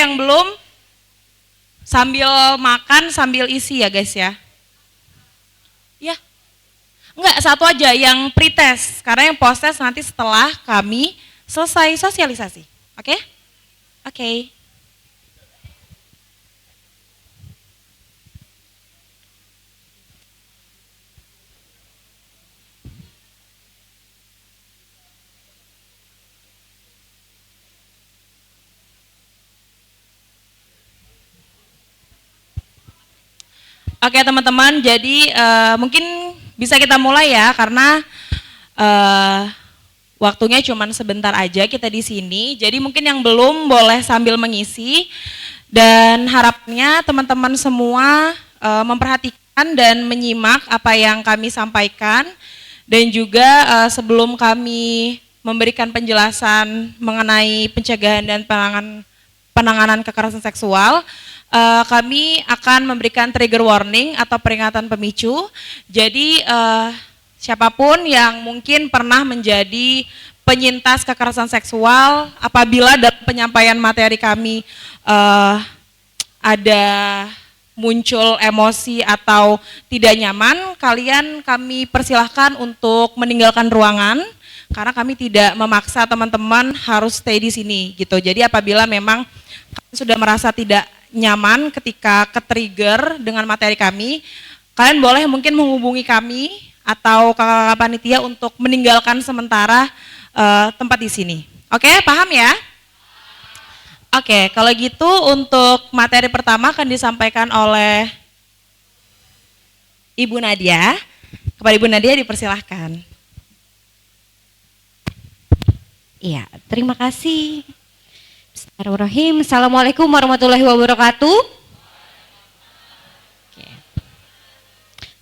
yang belum sambil makan sambil isi ya guys ya. Ya. Enggak, satu aja yang pretest karena yang post-test nanti setelah kami selesai sosialisasi. Oke? Oke. Oke teman-teman, jadi mungkin bisa kita mulai ya karena waktunya cuma sebentar aja kita di sini. Jadi mungkin yang belum boleh sambil mengisi dan harapannya teman-teman semua memperhatikan dan menyimak apa yang kami sampaikan dan juga sebelum kami memberikan penjelasan mengenai pencegahan dan penanganan kekerasan seksual. Kami akan memberikan trigger warning atau peringatan pemicu. Jadi siapapun yang mungkin pernah menjadi penyintas kekerasan seksual, apabila dalam penyampaian materi kami ada muncul emosi atau tidak nyaman, kami persilahkan untuk meninggalkan ruangan karena kami tidak memaksa teman-teman harus stay di sini gitu. Jadi apabila memang sudah merasa tidak nyaman ketika ke-trigger dengan materi kami, kalian boleh mungkin menghubungi kami atau kakak-kakak panitia untuk meninggalkan sementara tempat di sini. Oke, paham ya? Oke, kalau gitu untuk materi pertama akan disampaikan oleh Ibu Nadia. Kepada Ibu Nadia dipersilahkan. Iya, terima kasih. Bismillahirrahmanirrahim. Assalamualaikum warahmatullahi wabarakatuh. Oke.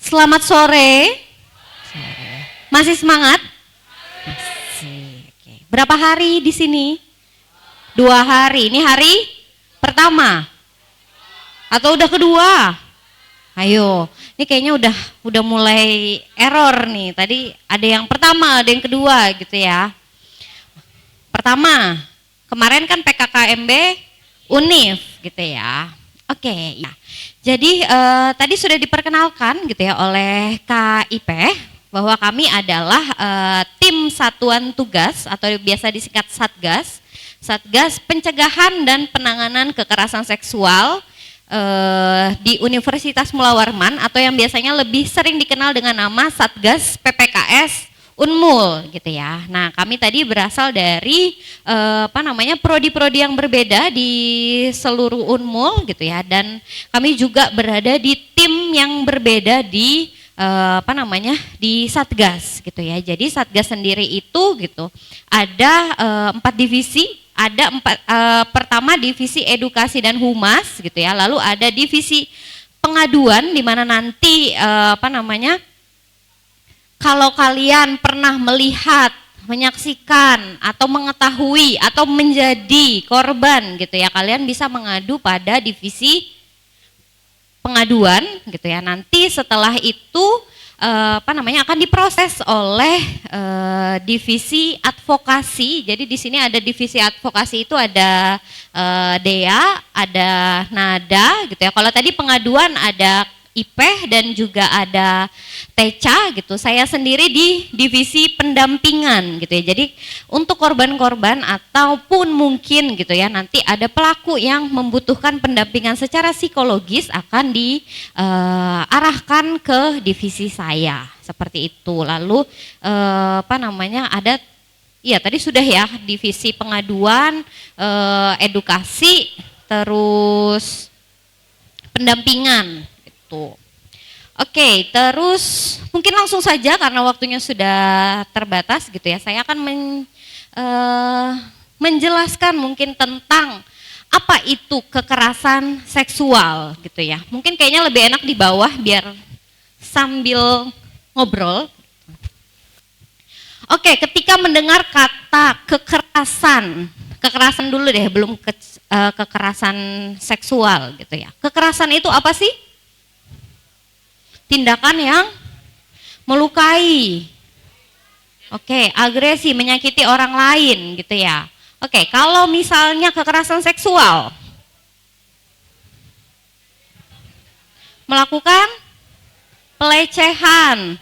Selamat sore. Masih semangat? Masih. Oke. Berapa hari di sini? 2 hari. Ini hari pertama atau udah kedua? Ayo. Ini kayaknya udah mulai error nih. Tadi ada yang pertama, ada yang kedua gitu ya. Pertama, kemarin kan PKKMB UNIF gitu ya. Oke, ya. Jadi tadi sudah diperkenalkan gitu ya oleh KIP bahwa kami adalah tim satuan tugas atau biasa disingkat Satgas, Satgas Pencegahan dan Penanganan Kekerasan Seksual di Universitas Mula Warman atau yang biasanya lebih sering dikenal dengan nama Satgas PPKS Unmul gitu ya. Nah, kami tadi berasal dari prodi-prodi yang berbeda di seluruh Unmul gitu ya, dan kami juga berada di tim yang berbeda di di Satgas gitu ya. Jadi Satgas sendiri itu gitu ada 4 divisi. Ada pertama divisi edukasi dan humas gitu ya. Lalu ada divisi pengaduan di mana nanti kalau kalian pernah melihat, menyaksikan, atau mengetahui, atau menjadi korban gitu ya, kalian bisa mengadu pada divisi pengaduan gitu ya. Nanti setelah itu akan diproses oleh divisi advokasi. Jadi di sini ada divisi advokasi itu ada Dea, ada Nada gitu ya. Kalau tadi pengaduan ada Ipeh dan juga ada Teca gitu. Saya sendiri di divisi pendampingan gitu ya. Jadi untuk korban-korban ataupun mungkin gitu ya nanti ada pelaku yang membutuhkan pendampingan secara psikologis akan diarahkan ke divisi saya seperti itu. Lalu ada tadi sudah ya divisi pengaduan, edukasi, terus pendampingan. Oke, terus mungkin langsung saja karena waktunya sudah terbatas gitu ya. Saya akan menjelaskan mungkin tentang apa itu kekerasan seksual gitu ya. Mungkin kayaknya lebih enak di bawah biar sambil ngobrol. Oke, ketika mendengar kata kekerasan dulu deh, belum kekerasan seksual gitu ya. Kekerasan itu apa sih? Tindakan yang melukai, agresi, menyakiti orang lain gitu ya. Kalau misalnya kekerasan seksual, Melakukan pelecehan,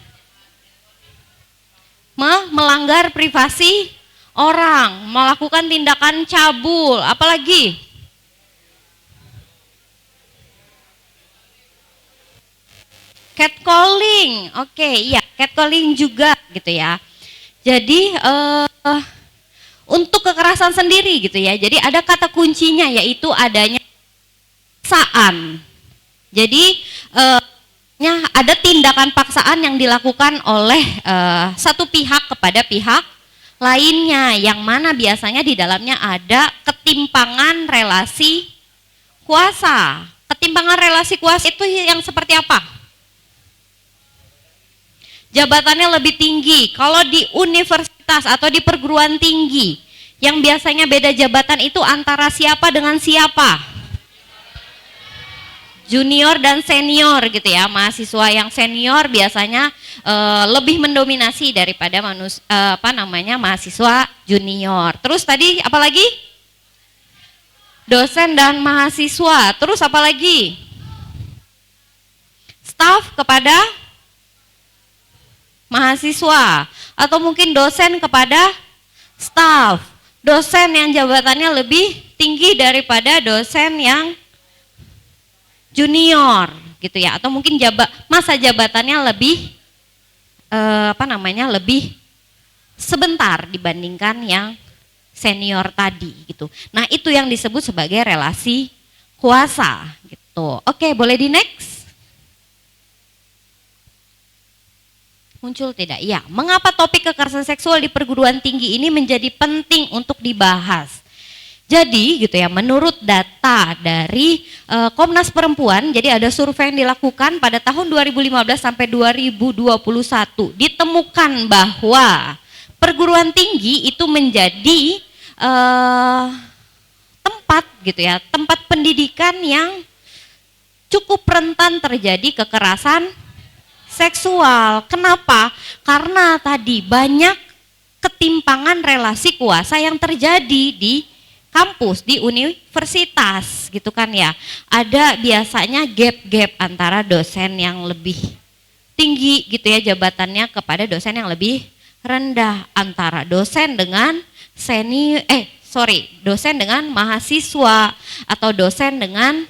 melanggar privasi orang, melakukan tindakan cabul, apalagi? Catcalling, oke, iya, catcalling juga gitu ya. Jadi untuk kekerasan sendiri gitu ya, jadi ada kata kuncinya yaitu adanya paksaan. Jadi ada tindakan paksaan yang dilakukan oleh satu pihak kepada pihak lainnya, yang mana biasanya di dalamnya ada ketimpangan relasi kuasa. Ketimpangan relasi kuasa itu yang seperti apa? Jabatannya lebih tinggi. Kalau di universitas atau di perguruan tinggi, yang biasanya beda jabatan itu antara siapa dengan siapa? Junior dan senior gitu ya. Mahasiswa yang senior biasanya lebih mendominasi daripada mahasiswa junior. Terus tadi apa lagi? Dosen dan mahasiswa. Terus apa lagi? Staf kepada mahasiswa, atau mungkin dosen kepada staf. Dosen yang jabatannya lebih tinggi daripada dosen yang junior gitu ya, atau mungkin masa jabatannya lebih lebih sebentar dibandingkan yang senior tadi gitu. Nah, itu yang disebut sebagai relasi kuasa gitu. Oke, boleh di next? Muncul tidak? Ya, mengapa topik kekerasan seksual di perguruan tinggi ini menjadi penting untuk dibahas? Jadi gitu ya, menurut data dari Komnas Perempuan, jadi ada survei yang dilakukan pada tahun 2015 sampai 2021, ditemukan bahwa perguruan tinggi itu menjadi tempat gitu ya, tempat pendidikan yang cukup rentan terjadi kekerasan seksual. Kenapa? Karena tadi banyak ketimpangan relasi kuasa yang terjadi di kampus, di universitas gitu kan ya. Ada biasanya gap-gap antara dosen yang lebih tinggi gitu ya jabatannya kepada dosen yang lebih rendah, antara dosen dengan dosen dengan mahasiswa, atau dosen dengan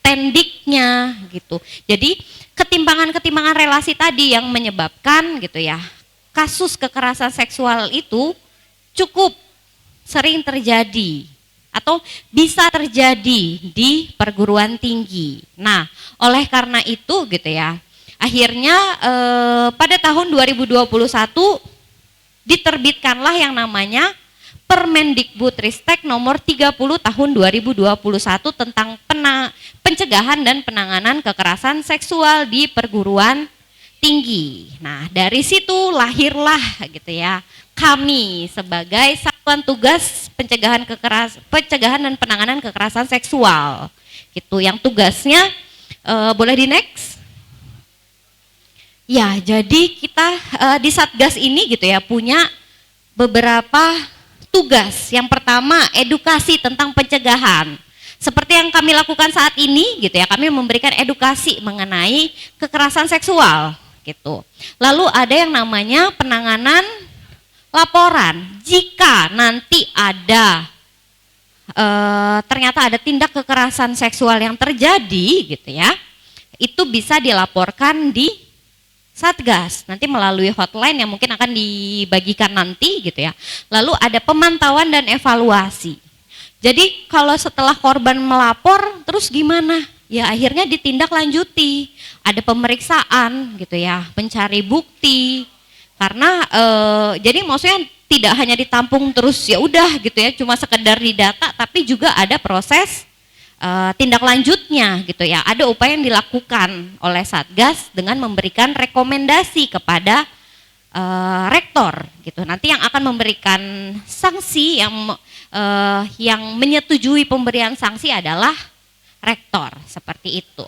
tendiknya gitu. Jadi ketimpangan-ketimpangan relasi tadi yang menyebabkan gitu ya, kasus kekerasan seksual itu cukup sering terjadi atau bisa terjadi di perguruan tinggi. Nah, oleh karena itu gitu ya, akhirnya pada tahun 2021 diterbitkanlah yang namanya Permendikbudristek nomor 30 tahun 2021 tentang pencegahan dan penanganan kekerasan seksual di perguruan tinggi. Nah, dari situ lahirlah gitu ya, kami sebagai Satuan Tugas Pencegahan dan Penanganan Kekerasan Seksual. Gitu, yang tugasnya boleh di next? Ya, jadi kita di Satgas ini gitu ya punya beberapa tugas. Yang pertama, edukasi tentang pencegahan. Seperti yang kami lakukan saat ini gitu ya, kami memberikan edukasi mengenai kekerasan seksual gitu. Lalu ada yang namanya penanganan laporan. Jika nanti ada ternyata ada tindak kekerasan seksual yang terjadi gitu ya, itu bisa dilaporkan di Satgas, nanti melalui hotline yang mungkin akan dibagikan nanti gitu ya. Lalu ada pemantauan dan evaluasi. Jadi kalau setelah korban melapor terus gimana? Ya akhirnya ditindaklanjuti. Ada pemeriksaan gitu ya, mencari bukti. Karena jadi maksudnya tidak hanya ditampung terus ya udah gitu ya, cuma sekedar didata, tapi juga ada proses tindak lanjutnya gitu ya. Ada upaya yang dilakukan oleh Satgas dengan memberikan rekomendasi kepada rektor gitu. Nanti yang akan memberikan sanksi yang menyetujui pemberian sanksi adalah rektor, seperti itu.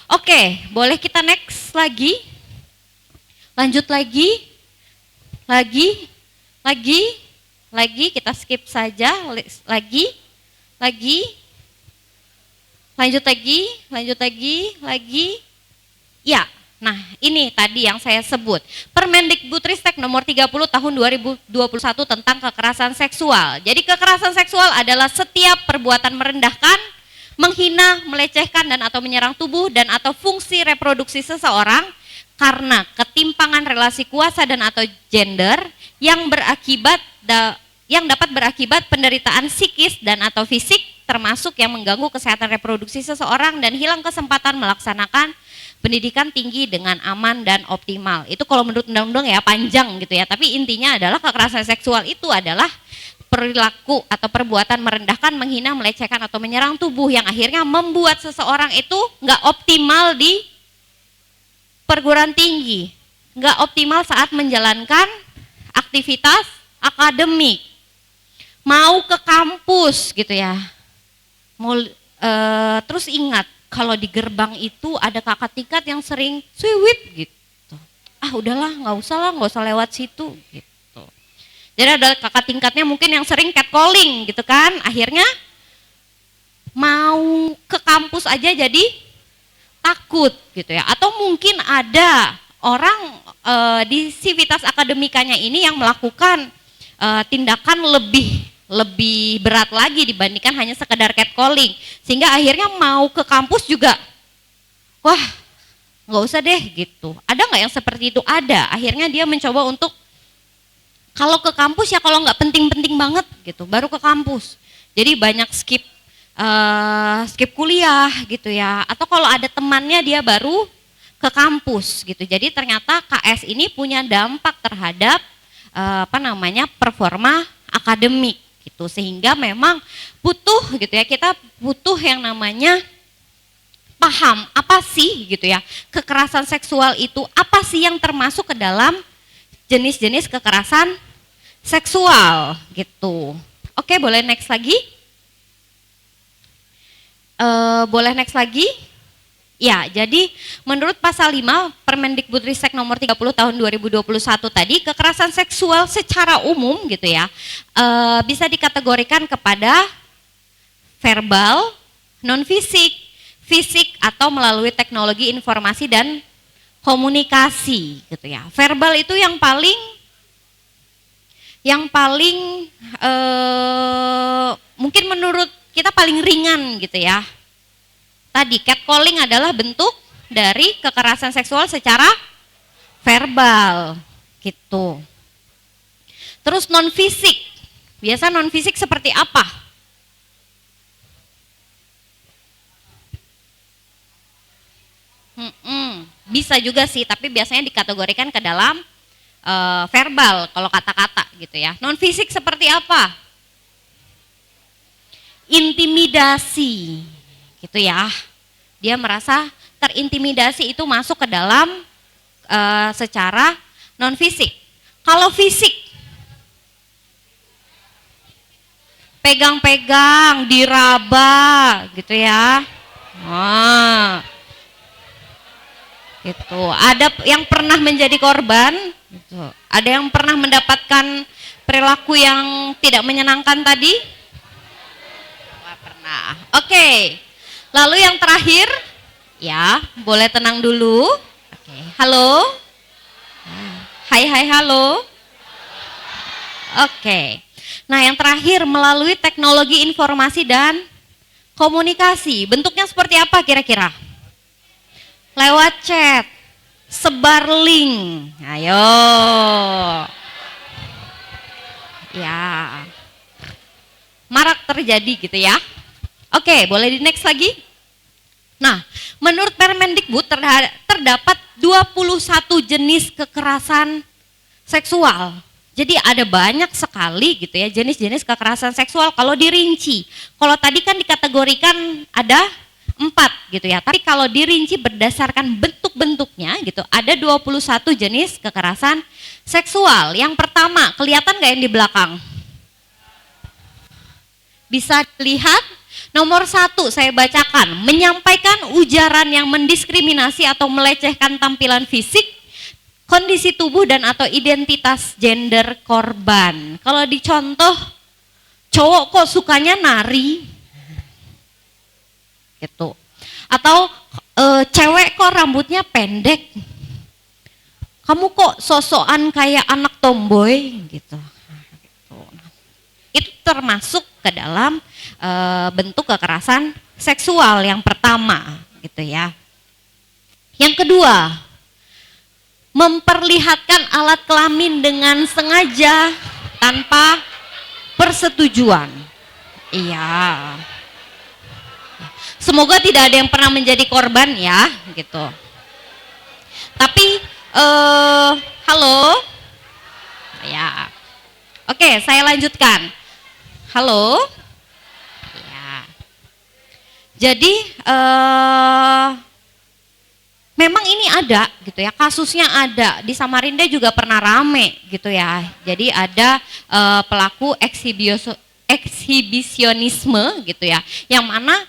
Oke, boleh kita next lagi? Lanjut lagi kita skip saja, lagi. Lanjut lagi. Ya, nah ini tadi yang saya sebut. Permendikbudristek nomor 30 tahun 2021 tentang kekerasan seksual. Jadi kekerasan seksual adalah setiap perbuatan merendahkan, menghina, melecehkan dan atau menyerang tubuh dan atau fungsi reproduksi seseorang karena ketimpangan relasi kuasa dan atau gender yang dapat berakibat penderitaan psikis dan atau fisik termasuk yang mengganggu kesehatan reproduksi seseorang dan hilang kesempatan melaksanakan pendidikan tinggi dengan aman dan optimal. Itu kalau menurut undang-undang ya panjang gitu ya, tapi intinya adalah kekerasan seksual itu adalah perilaku atau perbuatan merendahkan, menghina, melecehkan atau menyerang tubuh yang akhirnya membuat seseorang itu nggak optimal di perguruan tinggi, nggak optimal saat menjalankan aktivitas akademik, mau ke kampus gitu ya. Terus ingat kalau di gerbang itu ada kakak tingkat yang sering swiwit gitu. Ah udahlah nggak usah lewat situ gitu. Jadi ada kakak tingkatnya mungkin yang sering catcalling gitu kan, akhirnya mau ke kampus aja jadi takut gitu ya. Atau mungkin ada orang di sivitas akademikanya ini yang melakukan tindakan lebih berat lagi dibandingkan hanya sekedar catcalling, sehingga akhirnya mau ke kampus juga wah nggak usah deh gitu. Ada nggak yang seperti itu? Ada. Akhirnya dia mencoba untuk kalau ke kampus ya kalau nggak penting-penting banget gitu baru ke kampus. Jadi banyak skip kuliah gitu ya, atau kalau ada temannya dia baru ke kampus gitu. Jadi ternyata KS ini punya dampak terhadap performa akademik gitu, sehingga memang butuh gitu ya, kita butuh yang namanya paham apa sih gitu ya kekerasan seksual itu, apa sih yang termasuk ke dalam jenis-jenis kekerasan seksual gitu. Oke, boleh next lagi. Boleh next lagi? Ya, jadi menurut pasal 5 Permendikbudristek nomor 30 tahun 2021 tadi, kekerasan seksual secara umum gitu ya, bisa dikategorikan kepada verbal, non fisik, fisik atau melalui teknologi informasi dan komunikasi gitu ya. Verbal itu yang paling mungkin menurut kita paling ringan gitu ya. Tadi catcalling adalah bentuk dari kekerasan seksual secara verbal gitu. Terus non fisik. Biasa non fisik seperti apa? Bisa juga sih, tapi biasanya dikategorikan ke dalam verbal kalau kata-kata gitu ya. Non fisik seperti apa? Intimidasi gitu ya, dia merasa terintimidasi, itu masuk ke dalam secara non fisik. Kalau fisik, pegang-pegang, diraba gitu ya. Gitu. Ada yang pernah menjadi korban gitu. Ada yang pernah mendapatkan perilaku yang tidak menyenangkan tadi? Nah, oke. Lalu yang terakhir, ya boleh tenang dulu. Oke. Halo. Hai, halo. Oke. Nah yang terakhir, melalui teknologi informasi dan komunikasi. Bentuknya seperti apa kira-kira? Lewat chat, sebar link. Ayo. Ya. Marak terjadi gitu ya. Oke, boleh di next lagi. Nah, menurut Permendikbud terdapat 21 jenis kekerasan seksual. Jadi ada banyak sekali gitu ya jenis-jenis kekerasan seksual kalau dirinci. Kalau tadi kan dikategorikan ada 4 gitu ya. Tapi kalau dirinci berdasarkan bentuk-bentuknya gitu, ada 21 jenis kekerasan seksual. Yang pertama, kelihatan nggak yang di belakang? Bisa dilihat. Nomor 1 saya bacakan, menyampaikan ujaran yang mendiskriminasi atau melecehkan tampilan fisik, kondisi tubuh dan atau identitas gender korban. Kalau dicontoh, cowok kok sukanya nari gitu, atau cewek kok kok rambutnya pendek? Kamu kok sosokan kayak anak tomboy gitu. Itu termasuk ke dalam bentuk kekerasan seksual yang pertama gitu ya. Yang kedua, memperlihatkan alat kelamin dengan sengaja tanpa persetujuan. Iya. Semoga tidak ada yang pernah menjadi korban ya gitu. Tapi halo? Ya. Oke, saya lanjutkan. Halo? Ya. Jadi memang ini ada gitu ya, kasusnya ada. Di Samarinda juga pernah rame gitu ya. Jadi ada pelaku eksibisionisme gitu ya, yang mana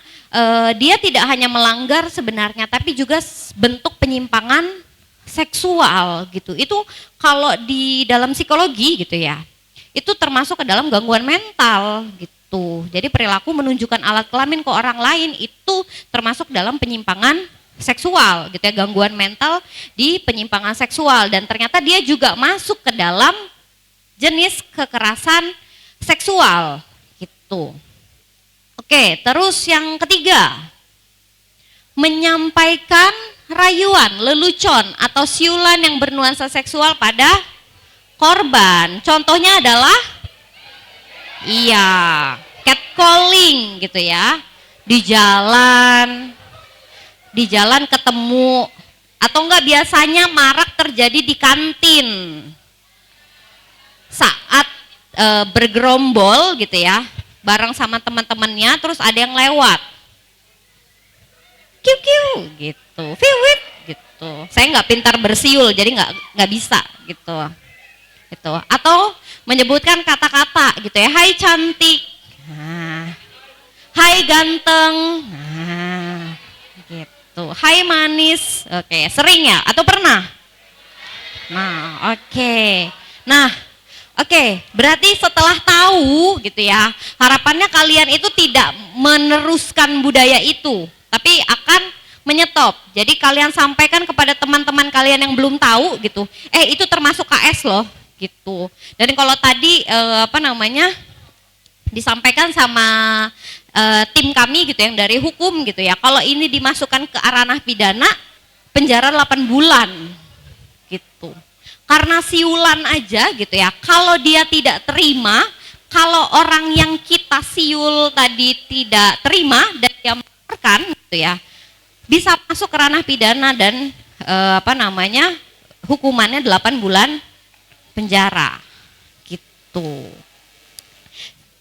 dia tidak hanya melanggar sebenarnya, tapi juga bentuk penyimpangan seksual gitu. Itu kalau di dalam psikologi gitu ya, itu termasuk ke dalam gangguan mental gitu. Jadi perilaku menunjukkan alat kelamin ke orang lain itu termasuk dalam penyimpangan seksual gitu ya, gangguan mental di penyimpangan seksual, dan ternyata dia juga masuk ke dalam jenis kekerasan seksual gitu. Oke, terus yang ketiga, menyampaikan rayuan, lelucon atau siulan yang bernuansa seksual pada korban. Contohnya adalah catcalling gitu ya. Di jalan ketemu, atau enggak biasanya marak terjadi di kantin. Saat bergerombol gitu ya, bareng sama teman-temannya, terus ada yang lewat. Kiu gitu, fiwit gitu. Saya nggak pintar bersiul, jadi nggak bisa gitu. Gitu. Atau menyebutkan kata-kata gitu ya, hai cantik, hai ganteng, gitu, hai manis. Oke, sering ya atau pernah? Nah, oke, berarti setelah tahu gitu ya, harapannya kalian itu tidak meneruskan budaya itu, tapi akan menyetop. Jadi kalian sampaikan kepada teman-teman kalian yang belum tahu gitu, itu termasuk KS loh gitu. Dan kalau tadi disampaikan sama tim kami gitu yang dari hukum gitu ya, kalau ini dimasukkan ke ranah pidana, penjara 8 bulan gitu. Karena siulan aja gitu ya, kalau dia tidak terima, kalau orang yang kita siul tadi tidak terima dan dia melaporkan gitu ya, bisa masuk ke ranah pidana dan hukumannya 8 bulan penjara gitu.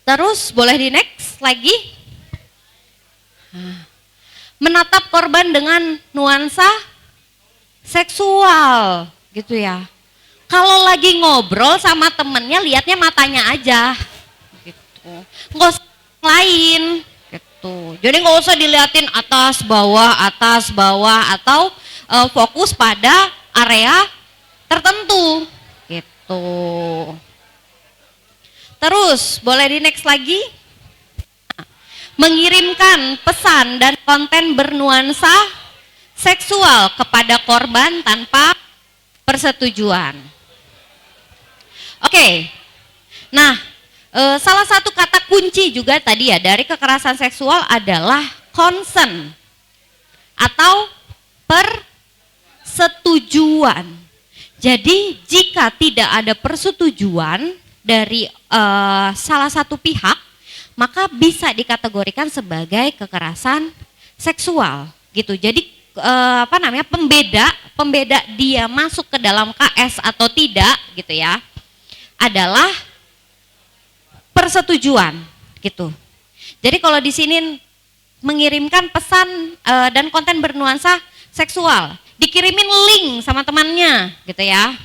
Terus boleh di next lagi. Menatap korban dengan nuansa seksual gitu ya. Kalau lagi ngobrol sama temennya, lihatnya matanya aja gitu, nggak usah lain gitu. Jadi nggak usah diliatin atas bawah atau fokus pada area tertentu gitu. Terus boleh di next lagi. Mengirimkan pesan dan konten bernuansa seksual kepada korban tanpa persetujuan. Oke. Nah, salah satu kata kunci juga tadi ya dari kekerasan seksual adalah consent atau persetujuan. Jadi jika tidak ada persetujuan dari salah satu pihak, maka bisa dikategorikan sebagai kekerasan seksual gitu. Jadi pembeda dia masuk ke dalam KS atau tidak gitu ya, adalah persetujuan gitu. Jadi kalau di sini mengirimkan pesan dan konten bernuansa seksual, dikirimin link sama temannya gitu ya,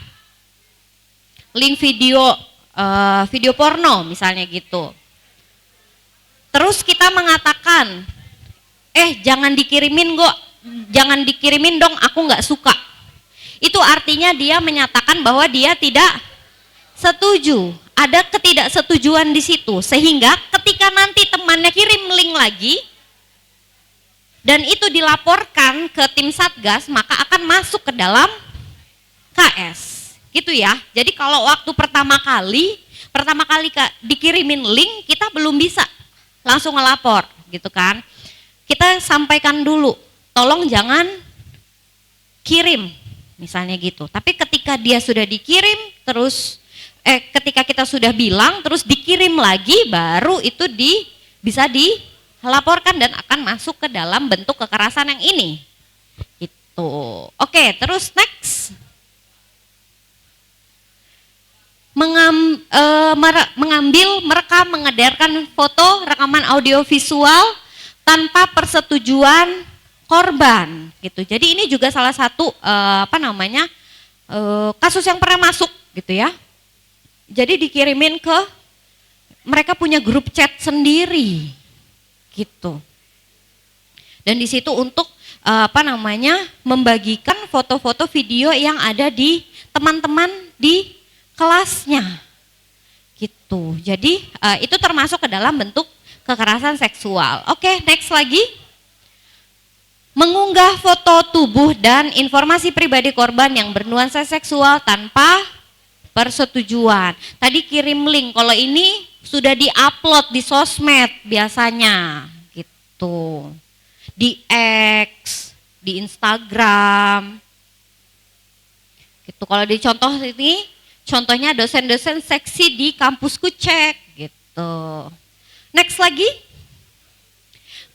link video porno misalnya gitu. Terus kita mengatakan, jangan dikirimin dong, aku nggak suka. Itu artinya dia menyatakan bahwa dia tidak setuju. Ada ketidaksetujuan di situ, sehingga ketika nanti temannya kirim link lagi, dan itu dilaporkan ke tim Satgas, maka akan masuk ke dalam KS. Gitu ya. Jadi kalau waktu pertama kali dikirimin link, kita belum bisa langsung ngelapor gitu kan. Kita sampaikan dulu, tolong jangan kirim misalnya gitu. Tapi ketika dia sudah dikirim terus ketika kita sudah bilang terus dikirim lagi, baru itu bisa dilaporkan dan akan masuk ke dalam bentuk kekerasan yang ini. Gitu. Oke, terus next. Mengambil, merekam, mengedarkan foto, rekaman audio visual tanpa persetujuan korban gitu. Jadi ini juga salah satu kasus yang pernah masuk gitu ya. Jadi dikirimin ke, mereka punya grup chat sendiri gitu. Dan di situ untuk membagikan foto-foto video yang ada di teman-teman di kelasnya gitu. Jadi itu termasuk ke dalam bentuk kekerasan seksual. Oke, next lagi. Mengunggah foto tubuh dan informasi pribadi korban yang bernuansa seksual tanpa persetujuan. Tadi kirim link, kalau ini sudah di-upload di sosmed biasanya gitu. Di X, di Instagram. Gitu. Kalau di contoh ini, contohnya dosen-dosen seksi di kampusku cek gitu. Next lagi.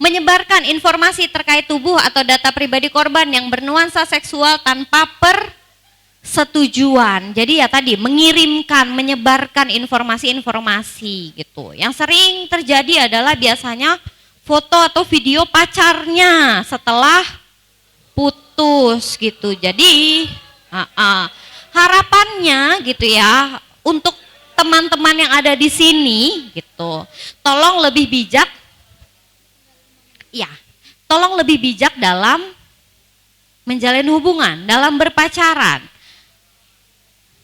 Menyebarkan informasi terkait tubuh atau data pribadi korban yang bernuansa seksual tanpa persetujuan. Jadi ya tadi mengirimkan, menyebarkan informasi-informasi gitu. Yang sering terjadi adalah biasanya foto atau video pacarnya setelah putus gitu. Jadi harapannya gitu ya untuk teman-teman yang ada di sini gitu, tolong lebih bijak dalam menjalin hubungan, dalam berpacaran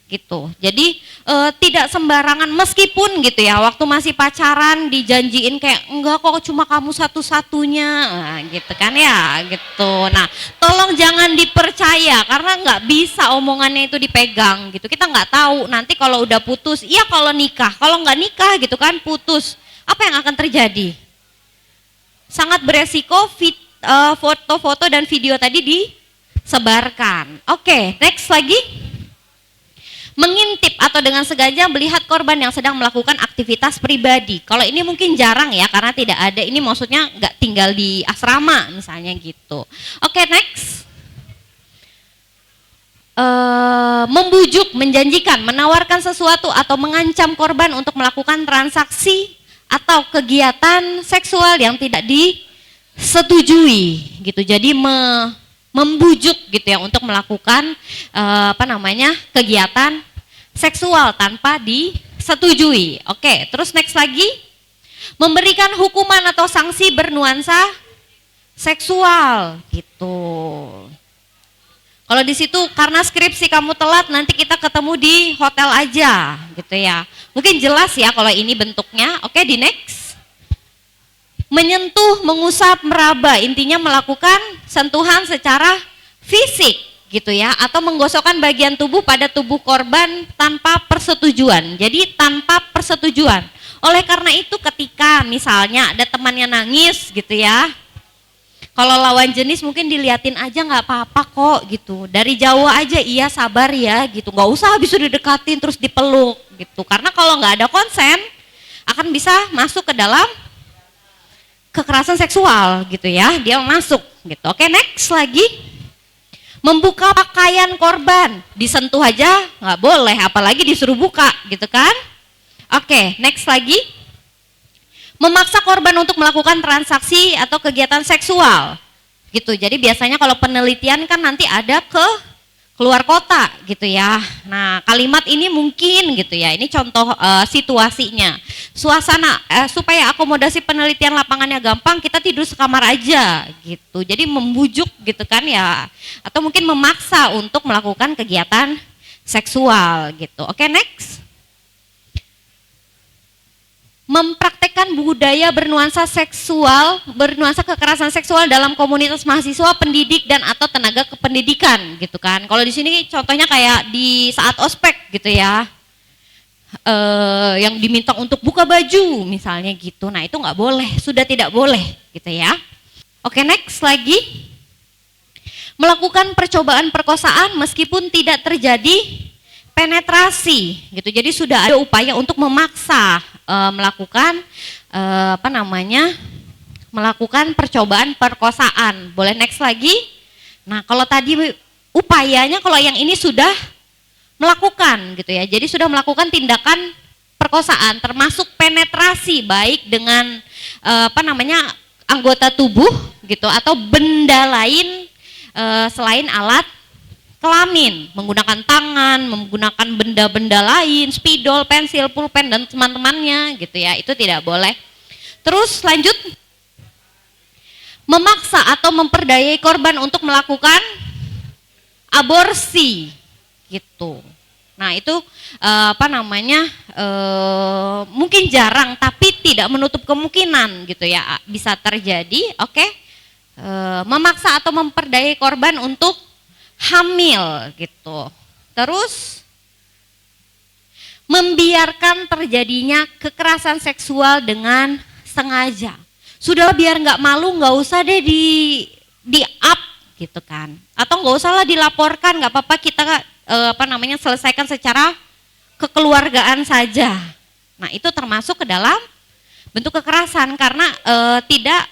gitu. Jadi tidak sembarangan, meskipun gitu ya waktu masih pacaran dijanjiin kayak enggak kok cuma kamu satu-satunya gitu kan ya gitu. Nah tolong jangan dipercaya karena nggak bisa omongannya itu dipegang gitu. Kita nggak tahu nanti kalau udah putus, iya kalau nikah, kalau nggak nikah gitu kan putus, apa yang akan terjadi? Sangat beresiko foto-foto dan video tadi disebarkan. Oke, next lagi. Mengintip atau dengan sengaja melihat korban yang sedang melakukan aktivitas pribadi. Kalau ini mungkin jarang ya karena tidak ada, ini maksudnya nggak tinggal di asrama misalnya gitu. Oke, next. Membujuk, menjanjikan, menawarkan sesuatu atau mengancam korban untuk melakukan transaksi atau kegiatan seksual yang tidak disetujui gitu. Jadi membujuk gitu ya untuk melakukan kegiatan seksual tanpa disetujui. Oke, terus next lagi. Memberikan hukuman atau sanksi bernuansa seksual gitu. Kalau di situ karena skripsi kamu telat, nanti kita ketemu di hotel aja gitu ya. Mungkin jelas ya kalau ini bentuknya. Oke, di next. Menyentuh, mengusap, meraba, intinya melakukan sentuhan secara fisik gitu ya, atau menggosokkan bagian tubuh pada tubuh korban tanpa persetujuan. Jadi tanpa persetujuan. Oleh karena itu ketika misalnya ada temannya nangis gitu ya, kalau lawan jenis mungkin diliatin aja nggak apa-apa kok gitu. Dari jauh aja iya sabar ya gitu, nggak usah habis udah didekatin terus dipeluk gitu. Karena kalau nggak ada konsen akan bisa masuk ke dalam kekerasan seksual gitu ya, dia masuk gitu. Oke, next lagi. Membuka pakaian korban, disentuh aja nggak boleh, apalagi disuruh buka gitu kan. Oke, next lagi. Memaksa korban untuk melakukan transaksi atau kegiatan seksual gitu. Jadi biasanya kalau penelitian kan nanti ada ke keluar kota gitu ya. Nah kalimat ini mungkin gitu ya, ini contoh situasinya. Suasana supaya akomodasi penelitian lapangannya gampang, kita tidur sekamar aja gitu. Jadi membujuk gitu kan ya, atau mungkin memaksa untuk melakukan kegiatan seksual gitu. Oke, next. mempraktekkan budaya bernuansa kekerasan seksual dalam komunitas mahasiswa, pendidik dan atau tenaga kependidikan gitu kan. Kalau di sini contohnya kayak di saat ospek gitu ya, yang diminta untuk buka baju misalnya gitu. Nah itu nggak boleh, sudah tidak boleh gitu ya. Oke, next lagi. Melakukan percobaan perkosaan meskipun tidak terjadi penetrasi gitu. Jadi sudah ada upaya untuk memaksa melakukan melakukan percobaan perkosaan. Boleh next lagi? Nah, kalau tadi upayanya, kalau yang ini sudah melakukan gitu ya. Jadi sudah melakukan tindakan perkosaan termasuk penetrasi baik dengan anggota tubuh gitu atau benda lain selain alat kelamin, menggunakan tangan, menggunakan benda-benda lain, spidol, pensil, pulpen dan teman-temannya gitu ya, itu tidak boleh. Terus lanjut, memaksa atau memperdayai korban untuk melakukan aborsi gitu. Nah itu mungkin jarang tapi tidak menutup kemungkinan gitu ya, bisa terjadi. Oke. Memaksa atau memperdayai korban untuk hamil gitu. Terus membiarkan terjadinya kekerasan seksual dengan sengaja. Sudah biar nggak malu, nggak usah deh di up gitu kan. Atau nggak usah lah dilaporkan, nggak apa-apa kita selesaikan secara kekeluargaan saja. Nah itu termasuk ke dalam bentuk kekerasan karena tidak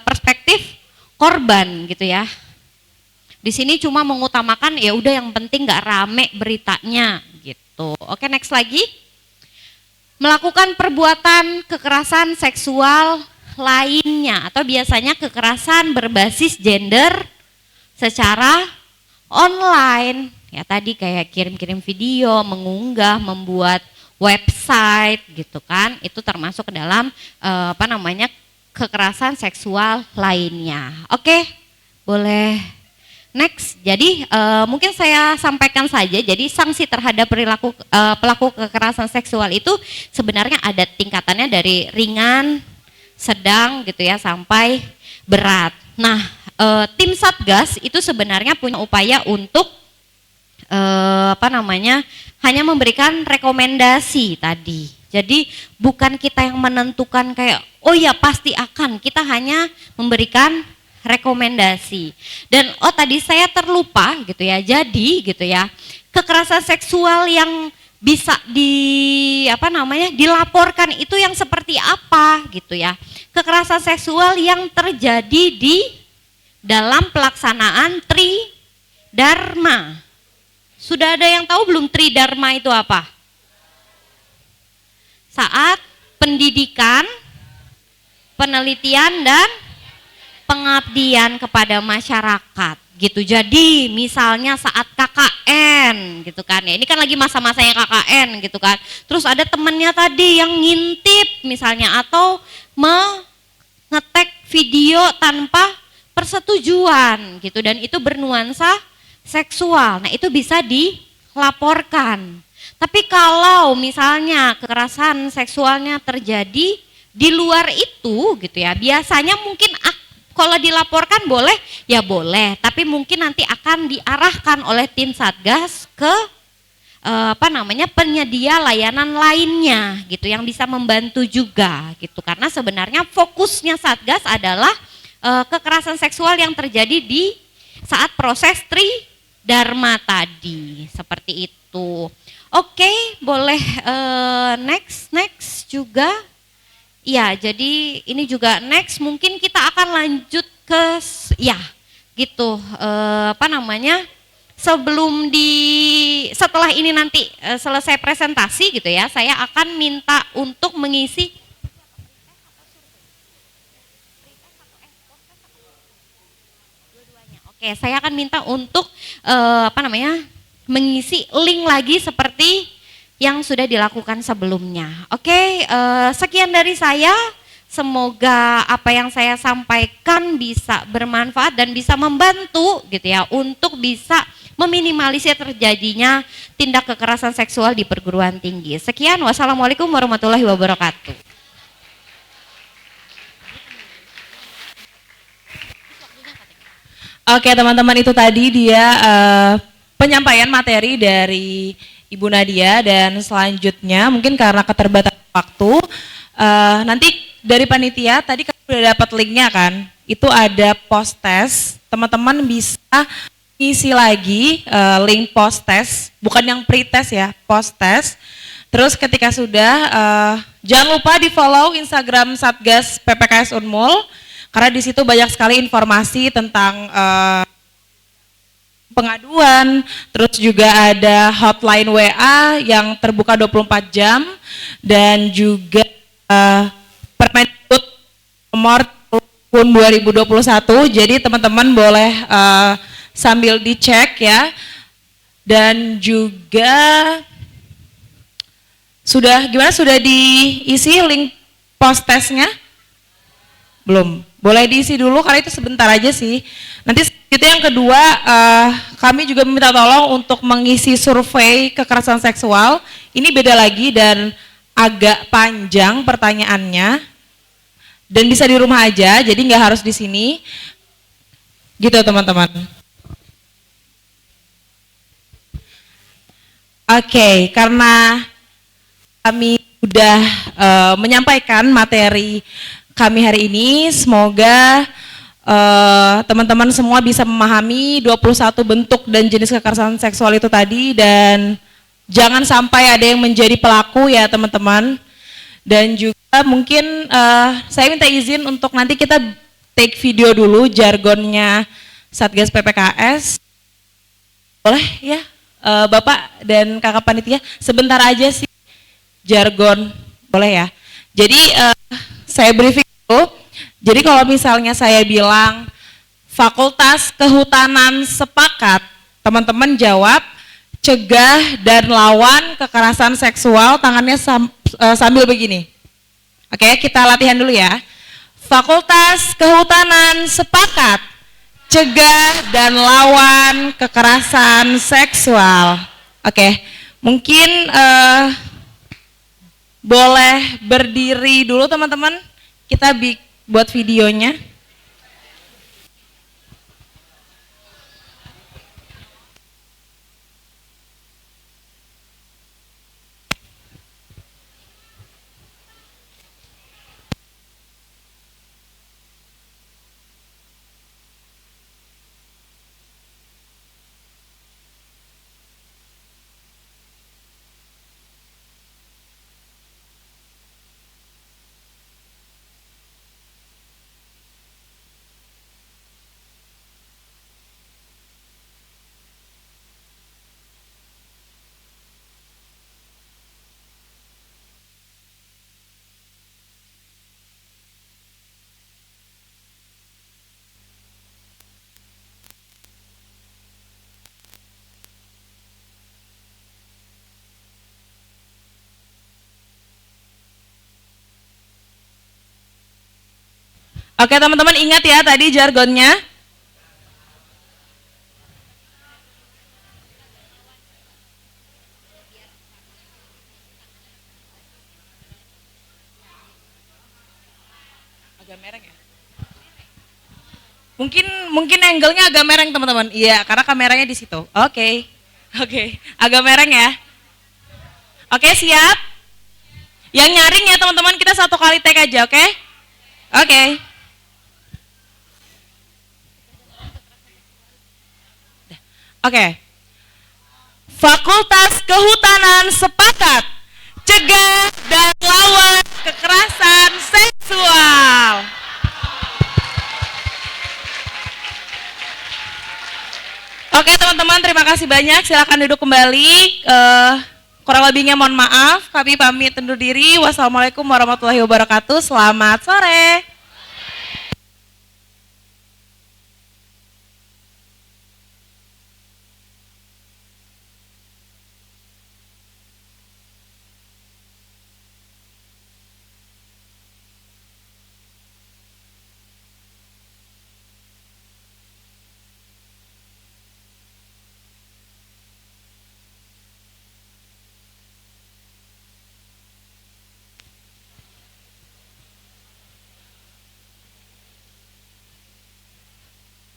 perspektif korban gitu ya. Di sini cuma mengutamakan ya udah yang penting nggak rame beritanya gitu. Oke, next lagi. Melakukan perbuatan kekerasan seksual lainnya atau biasanya kekerasan berbasis gender secara online. Ya tadi kayak kirim-kirim video, mengunggah, membuat website gitu kan. Itu termasuk ke dalam kekerasan seksual lainnya. Oke, boleh next. Jadi mungkin saya sampaikan saja. Jadi sanksi terhadap perilaku pelaku kekerasan seksual itu sebenarnya ada tingkatannya dari ringan, sedang gitu ya sampai berat. Nah, tim Satgas itu sebenarnya punya upaya untuk hanya memberikan rekomendasi tadi. Jadi bukan kita yang menentukan kayak oh ya pasti akan, kita hanya memberikan rekomendasi. Dan tadi saya terlupa gitu ya. Jadi gitu ya, kekerasan seksual yang bisa dilaporkan itu yang seperti apa gitu ya. Kekerasan seksual yang terjadi di dalam pelaksanaan Tridharma. Sudah ada yang tahu belum Tridharma itu apa? Saat pendidikan, penelitian dan pengabdian kepada masyarakat gitu. Jadi misalnya saat KKN gitu kan ya, ini kan lagi masa-masanya KKN gitu kan. Terus ada temennya tadi yang ngintip misalnya atau ngetek video tanpa persetujuan gitu dan itu bernuansa seksual. Nah itu bisa dilaporkan. Tapi kalau misalnya kekerasan seksualnya terjadi di luar itu gitu ya, biasanya mungkin kalau dilaporkan boleh, ya boleh. Tapi mungkin nanti akan diarahkan oleh tim Satgas ke penyedia layanan lainnya gitu yang bisa membantu juga gitu. Karena sebenarnya fokusnya Satgas adalah kekerasan seksual yang terjadi di saat proses Tridharma tadi, seperti itu. Oke, boleh next juga. Ya, jadi ini juga next. Mungkin kita akan lanjut ke setelah ini nanti selesai presentasi gitu ya, saya akan minta untuk mengisi Oke, saya akan minta untuk mengisi link lagi seperti yang sudah dilakukan sebelumnya. Oke, sekian dari saya. Semoga apa yang saya sampaikan bisa bermanfaat dan bisa membantu gitu ya untuk bisa meminimalisir terjadinya tindak kekerasan seksual di perguruan tinggi. Sekian, wassalamualaikum warahmatullahi wabarakatuh. Oke teman-teman, itu tadi dia penyampaian materi dari Ibu Nadia, dan selanjutnya mungkin karena keterbatasan waktu, nanti dari panitia tadi kami sudah dapat linknya kan, itu ada post test, teman-teman bisa isi lagi link post test, bukan yang pre-test ya, post test. Terus ketika sudah, jangan lupa di follow Instagram Satgas PPKS Unmul, karena di situ banyak sekali informasi tentang pengaduan, terus juga ada hotline WA yang terbuka 24 jam, dan juga Permendikbud nomor tahun 2021, jadi teman-teman boleh sambil dicek ya. Dan juga sudah diisi link post testnya? Belum, boleh diisi dulu karena itu sebentar aja sih. Nanti itu yang kedua, kami juga meminta tolong untuk mengisi survei kekerasan seksual. Ini beda lagi dan agak panjang pertanyaannya, dan bisa di rumah aja, jadi nggak harus di sini, gitu teman-teman. Oke, karena kami sudah menyampaikan materi kami hari ini, semoga teman-teman semua bisa memahami 21 bentuk dan jenis kekerasan seksual itu tadi, dan jangan sampai ada yang menjadi pelaku ya teman-teman. Dan juga mungkin saya minta izin untuk nanti kita take video dulu jargonnya Satgas PPKS. Boleh ya Bapak dan Kakak Panitia, sebentar aja sih jargon, boleh ya. Jadi saya briefing dulu. Jadi kalau misalnya saya bilang Fakultas Kehutanan sepakat, teman-teman jawab cegah dan lawan kekerasan seksual, tangannya sambil begini. Oke, kita latihan dulu ya. Fakultas Kehutanan sepakat cegah dan lawan kekerasan seksual. Oke, mungkin boleh berdiri dulu teman-teman. Kita buat videonya. Oke teman-teman, ingat ya tadi jargonnya. Agak mereng ya? Mungkin angle-nya agak mereng teman-teman. Iya, karena kameranya di situ. Oke, agak mereng ya. Oke, siap? Yang nyaring ya teman-teman, kita satu kali take aja, oke? Oke. Oke. Fakultas Kehutanan sepakat cegah dan lawan kekerasan seksual. Oke teman-teman, terima kasih banyak. Silakan duduk kembali. Kurang lebihnya mohon maaf. Kami pamit undur diri. Wassalamualaikum warahmatullahi wabarakatuh. Selamat sore.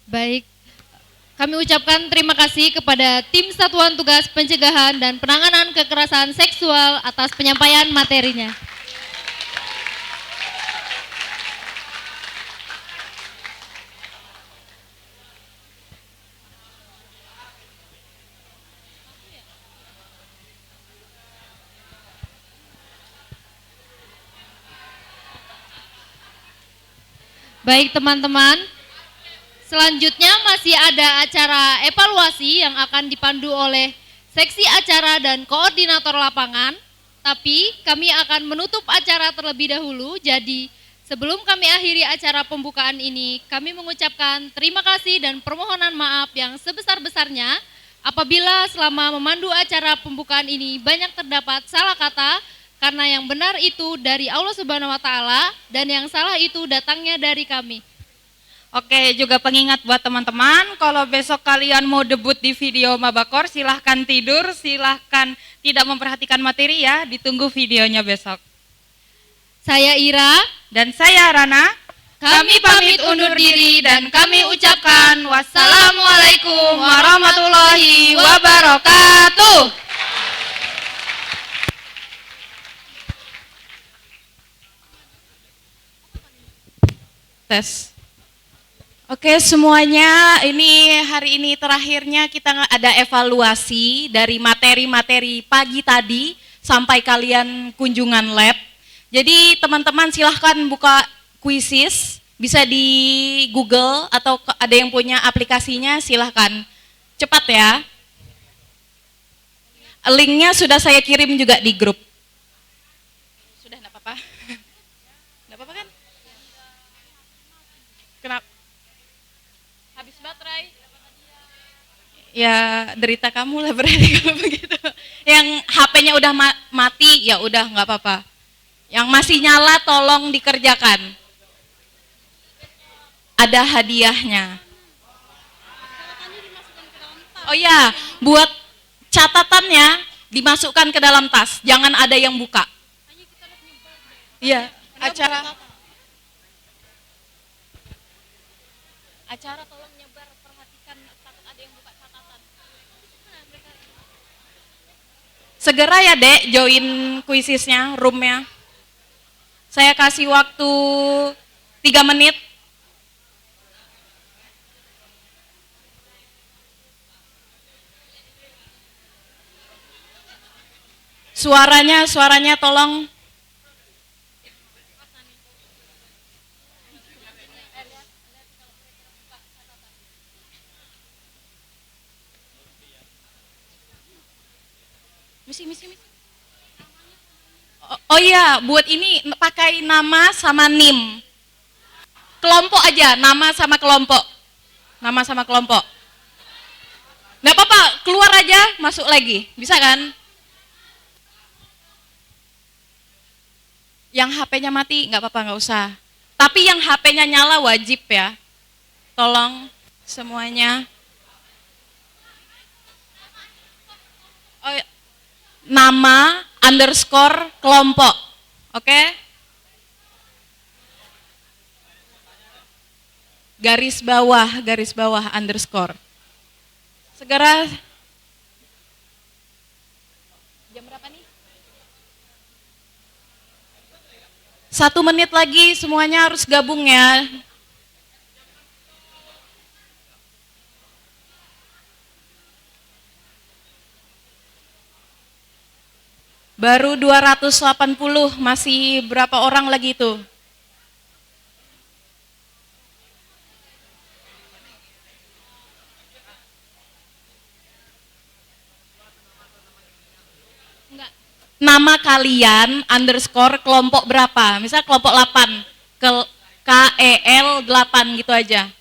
Baik, kami ucapkan terima kasih kepada tim Satuan Tugas Pencegahan dan Penanganan Kekerasan Seksual atas penyampaian materinya. Baik teman-teman, selanjutnya masih ada acara evaluasi yang akan dipandu oleh seksi acara dan koordinator lapangan. Tapi kami akan menutup acara terlebih dahulu. Jadi sebelum kami akhiri acara pembukaan ini, kami mengucapkan terima kasih dan permohonan maaf yang sebesar-besarnya apabila selama memandu acara pembukaan ini banyak terdapat salah kata, karena yang benar itu dari Allah Subhanahu wa taala dan yang salah itu datangnya dari kami. Oke, juga pengingat buat teman-teman, kalau besok kalian mau debut di video Mabakor, silahkan tidur, silahkan tidak memperhatikan materi ya, ditunggu videonya besok. Saya Ira dan saya Rana, kami pamit undur diri dan kami ucapkan wassalamualaikum warahmatullahi wabarakatuh. Tes. Oke semuanya, ini hari ini terakhirnya kita ada evaluasi dari materi-materi pagi tadi sampai kalian kunjungan lab. Jadi teman-teman silahkan buka quizzes, bisa di Google atau ada yang punya aplikasinya silahkan. Cepat ya. Linknya sudah saya kirim juga di grup. Sudah enggak apa-apa? Enggak apa-apa kan? Kenapa? Habis baterai? Ya derita kamu lah berarti kalau begitu. Yang HP-nya udah mati ya udah nggak apa-apa. Yang masih nyala tolong dikerjakan. Ada hadiahnya. Oh ya, buat catatannya dimasukkan ke dalam tas. Jangan ada yang buka. Iya, acara tolong nyebar, perhatikan takut ada yang buka catatan. Segera ya Dek, join kuisisnya, roomnya. Saya kasih waktu 3 menit. Suaranya tolong. Misi. Oh iya, buat ini pakai nama sama NIM. Kelompok aja, nama sama kelompok. Nama sama kelompok. Nggak apa-apa, keluar aja, masuk lagi. Bisa kan? Yang HP-nya mati, nggak apa-apa, nggak usah. Tapi yang HP-nya nyala wajib ya. Tolong semuanya. Oh, nama underscore kelompok, oke? Garis bawah underscore. Segera. Jam berapa nih? 1 menit lagi semuanya harus gabung ya. Baru 280, masih berapa orang lagi itu? Nama kalian underscore kelompok berapa? Misal kelompok 8, KEL 8 gitu aja.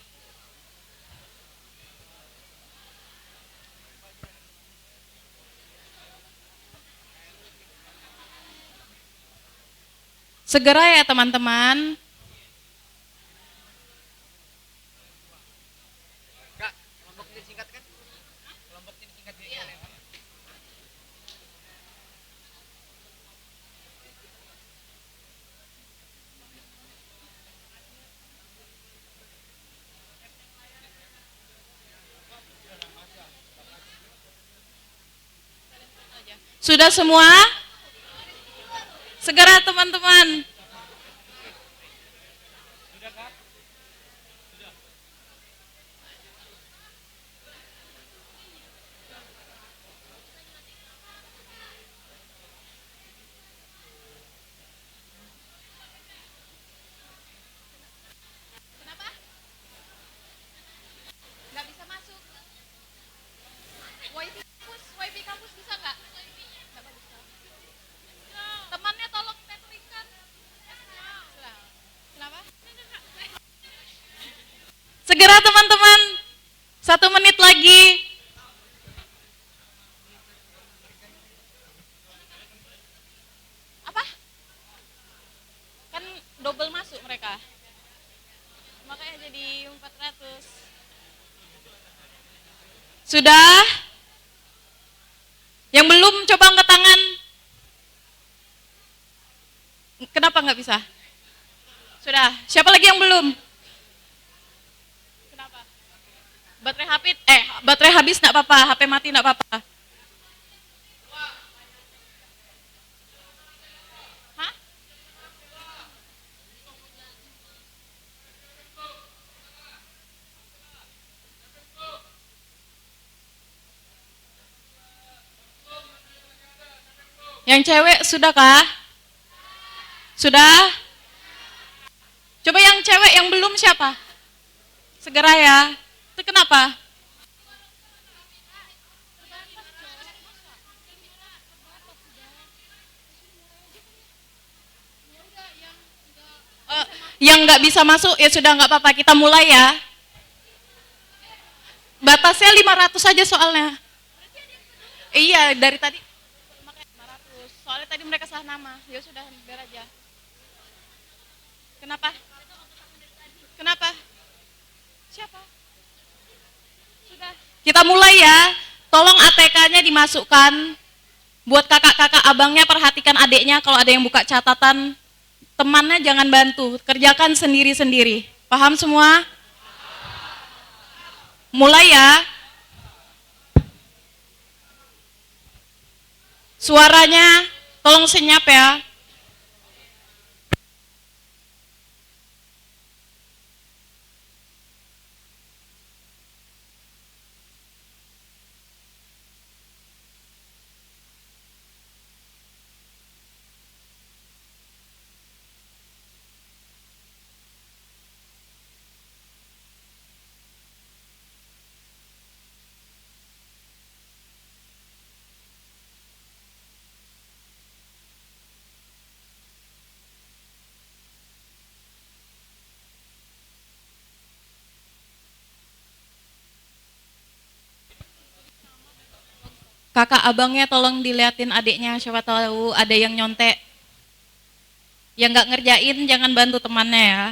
Segera ya teman-teman. Sudah semua? Segera teman-teman. Nggak bisa masuk. WiFi kampus bisa nggak? Nggak bisa. Temannya tolong tethering-kan. Kenapa? Segera teman-teman. 1 menit lagi. Apa? Kan double masuk mereka. Makanya jadi 400. Sudah? Yang belum coba angkat tangan. Kenapa nggak bisa? Sudah. Siapa lagi yang belum? Kenapa? Baterai habis nggak apa-apa, HP mati nggak apa-apa. Hah? Yang cewek sudah kah? Sudah? Coba yang cewek yang belum siapa? Segera ya. Itu kenapa? Yang nggak bisa masuk ya sudah nggak apa-apa, kita mulai ya. Batasnya 500 aja soalnya. Iya, dari tadi makanya 500. Soalnya tadi mereka salah nama. Ya sudah, biar aja. Kenapa? Kenapa? Siapa? Sudah. Kita mulai ya. Tolong ATK-nya dimasukkan. Buat kakak-kakak abangnya perhatikan adiknya kalau ada yang buka catatan. Temannya jangan bantu, kerjakan sendiri-sendiri. Paham semua? Mulai ya. Suaranya tolong senyap ya. Kakak abangnya tolong diliatin adiknya, siapa tahu ada yang nyontek. Yang nggak ngerjain jangan bantu temannya ya.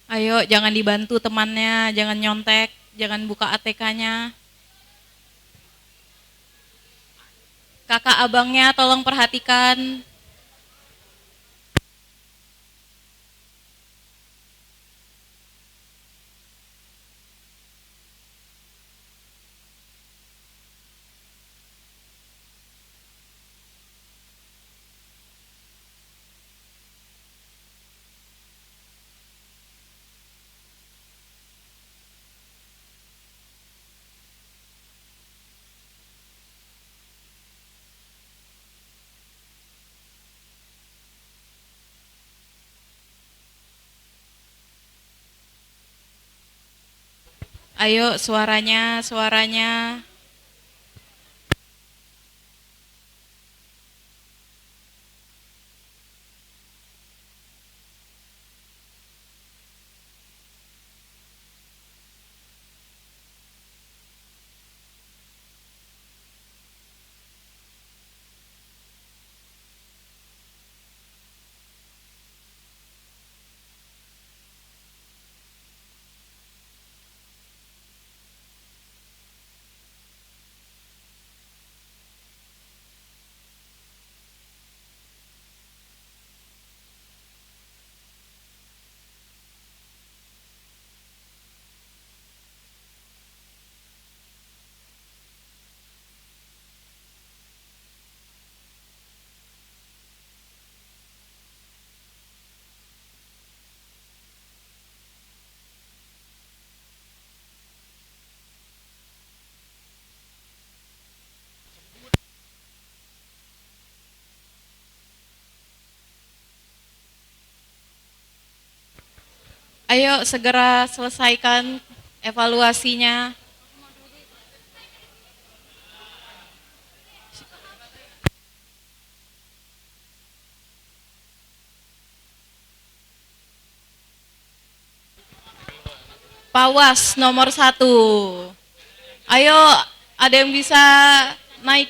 Ayo jangan dibantu temannya, jangan nyontek, jangan buka ATK-nya. Kakak abangnya tolong perhatikan. Ayo suaranya, suaranya. Ayo segera selesaikan evaluasinya. Pawas nomor 1. Ayo, ada yang bisa naik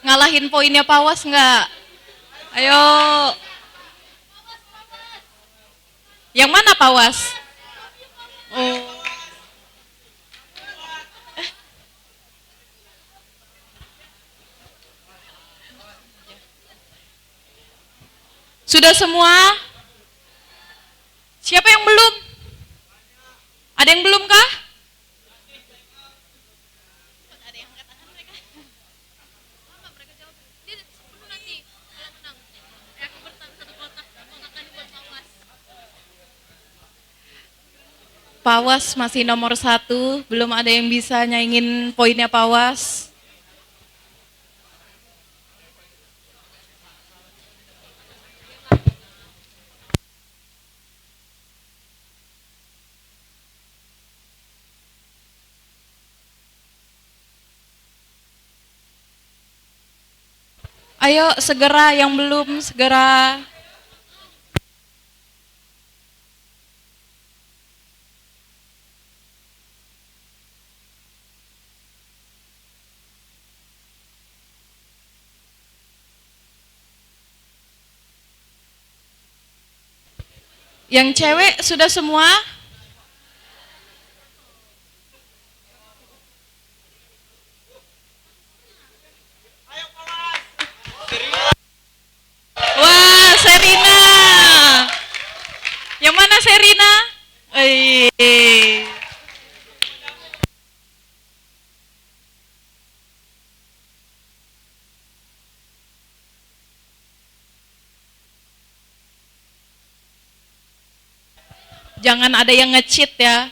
ngalahin poinnya Pawas nggak? Ayo. Yang mana Pawas? Oh. Sudah semua? Siapa yang belum? Ada yang belum kah? Pawas masih nomor 1, belum ada yang bisa nyaingin poinnya Pawas. Ayo segera, yang belum segera. Yang cewek sudah semua? Wah, Serina. Yang mana Serina? Jangan ada yang nge-cheat ya.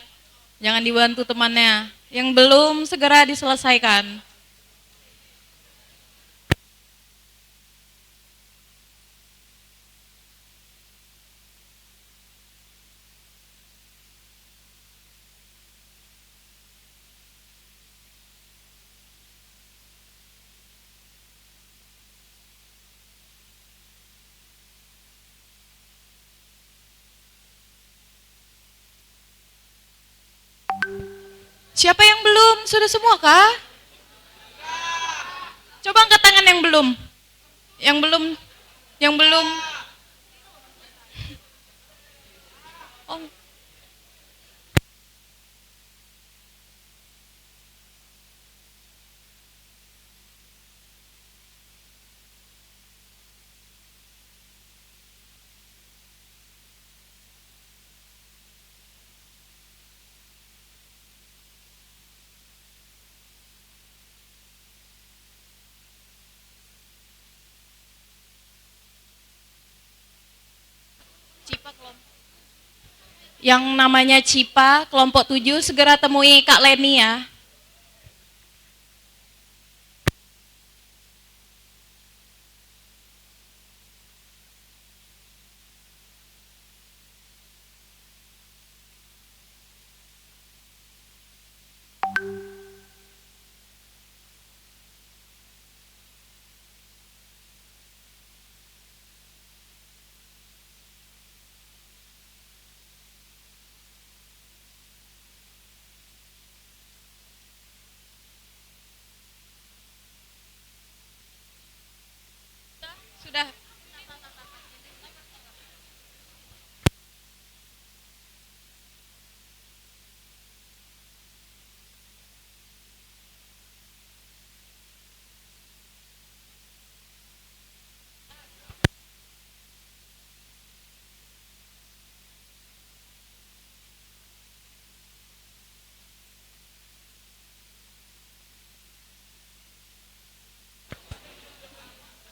Jangan dibantu temannya. Yang belum segera diselesaikan. Siapa yang belum? Sudah semua kah? Coba angkat tangan yang belum. Yang belum. Yang belum. Oh. Yang namanya Cipa, kelompok 7, segera temui Kak Leni ya.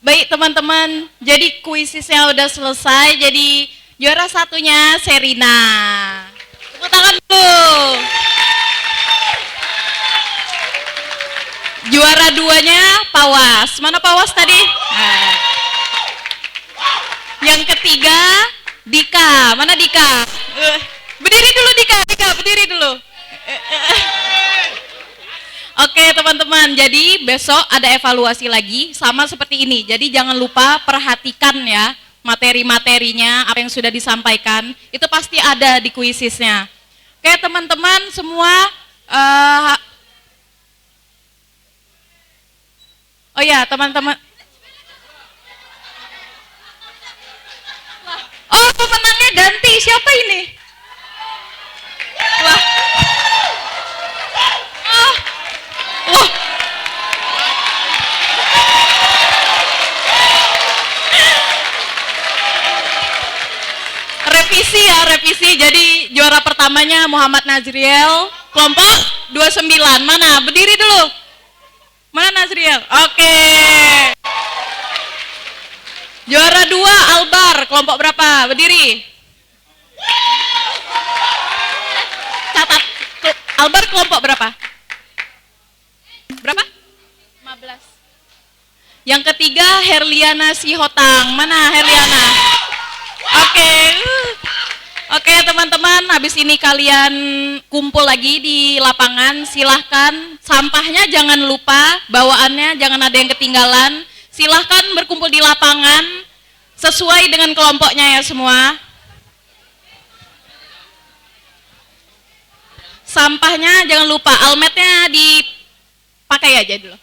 Baik teman-teman, jadi kuisisnya udah selesai, jadi juara satunya Serina. Tepuk tangan dulu. Juara duanya Pawas. Mana Pawas tadi? Nah. Yang ketiga Dika. Mana Dika? Berdiri dulu Dika, berdiri dulu. Oke teman-teman, jadi besok ada evaluasi lagi sama seperti ini. Jadi jangan lupa perhatikan ya materi-materinya, apa yang sudah disampaikan. Itu pasti ada di kuisisnya. Oke teman-teman semua, oh ya teman-teman. Oh pemenangnya ganti, siapa ini? Wah. Wah. Revisi ya, revisi. Jadi juara pertamanya Muhammad Nazriel, kelompok 29. Mana? Berdiri dulu. Mana Nazriel? Oke. Juara 2 Albar, kelompok berapa? Berdiri. Catat. Albar kelompok berapa? Berapa? 15. Yang ketiga Herliana Sihotang. Mana Herliana? Oke. Oke teman-teman, habis ini kalian kumpul lagi di lapangan. Silahkan sampahnya jangan lupa, bawaannya jangan ada yang ketinggalan. Silahkan berkumpul di lapangan sesuai dengan kelompoknya ya semua. Sampahnya jangan lupa, almetnya dipakai aja dulu.